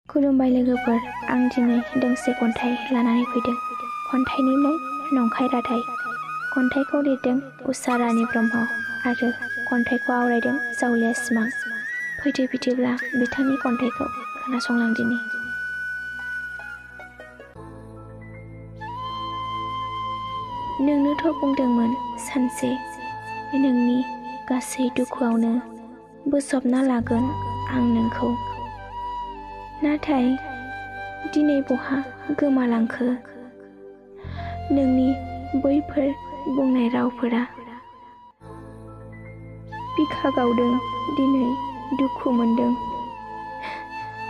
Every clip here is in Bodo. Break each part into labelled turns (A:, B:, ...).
A: खुलुमबाय लोगोफोर, आं दिनै दोंसे खन्थाइ लानानै फैदों। खन्थाइनि मुं नंखाय रादाय। खन्थाइखौ लिरदों उषा रानी ब्रह्म आरो खन्थाइखौ आवरायदों जावलिया सिमां। फैदो बिदिब्ला बिथांनि खन्थाइखौ खोनासंलांदिनि। नोंनोथ' बुंदोंमोन सानसे नोंनि गासै दुखुआवनो बोजबना लागोन आं नोंखौ। नाथाय दिनै बहा गोमालांखो नोंनि बैफोर बुंनाय रावफोरा? बिखा गावदों दिनै दुखु मोनदों,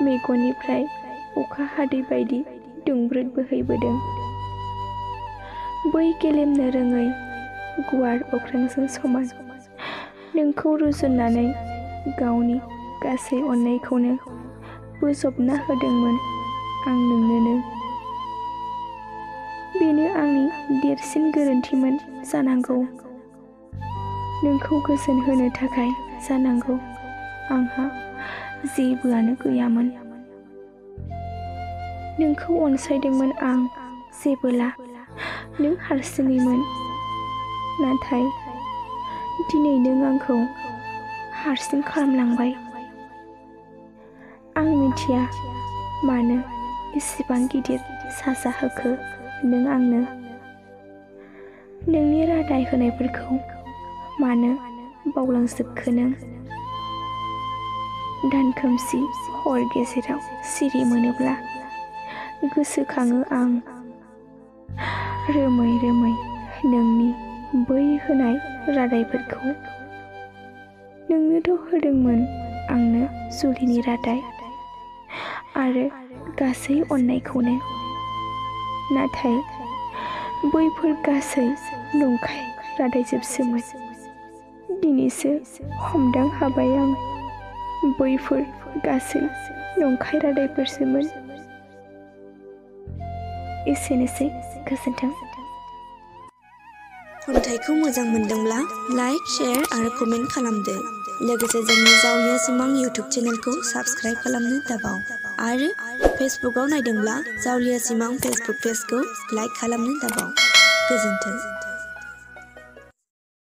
A: मेगननिफ्राय अखा हादै बायदि दुंब्रुद बोहैबोदों। बै गेलेमनो रोङै गुवार अख्रांजों समान नोंखौ रुजुननानै गावनि गासै अननायखौनो बोजबना होदोंमोन आं नोंनोनो। बेनो आंनि देरसिन गोरोन्थिमोन जानांगौ। नोंखौ गोजोन होनो थाखाय जानांगौ आंहा जेबोआनो गैयामोन। नोंखौ अनसायदोंमोन आं जेबोला नों हारसिङैमोन। नाथाय दिनै नों आंखौ हारसिं खालामलांबाय। आं मिथिया मानो एसेबां गिदिर साजा होखो नों आंनो। नोंनि रादाय होनायफोरखौ मानो बावलांजोबखो नों? दानखोमसि हर गेजेराव सिरि मोनोब्ला गोसोखाङो आं रोमै रोमै नोंनि बै होनाय रादायफोरखौ। नोंनोथ' होदोंमोन आंनो जुलिनि रादाय आरो गासै अननायखौनो। नाथाय बैफोर गासै नंखाय रादायजोबसोमोन। दिनैसो हमदां हाबाय आं बैफोर गासै नंखाय रादायफोरसोमोन। एसेनोसै, गोजोन्थों।
B: खन्थाइखौ मोजां मोनदोंब्ला लाइक, शेयार आरो कमेन्ट खालामदो। लोगोसे जोंनि जावलिया सिमां इउटुब चेनेलखौ साबस्क्राइब खालामनो दाबाव। आरो फेसबुकआव नायदोंब्ला जावलिया सिमां फेसबुक पेजखौ लाइक खालामनो दाबाव। गोजोन्थों।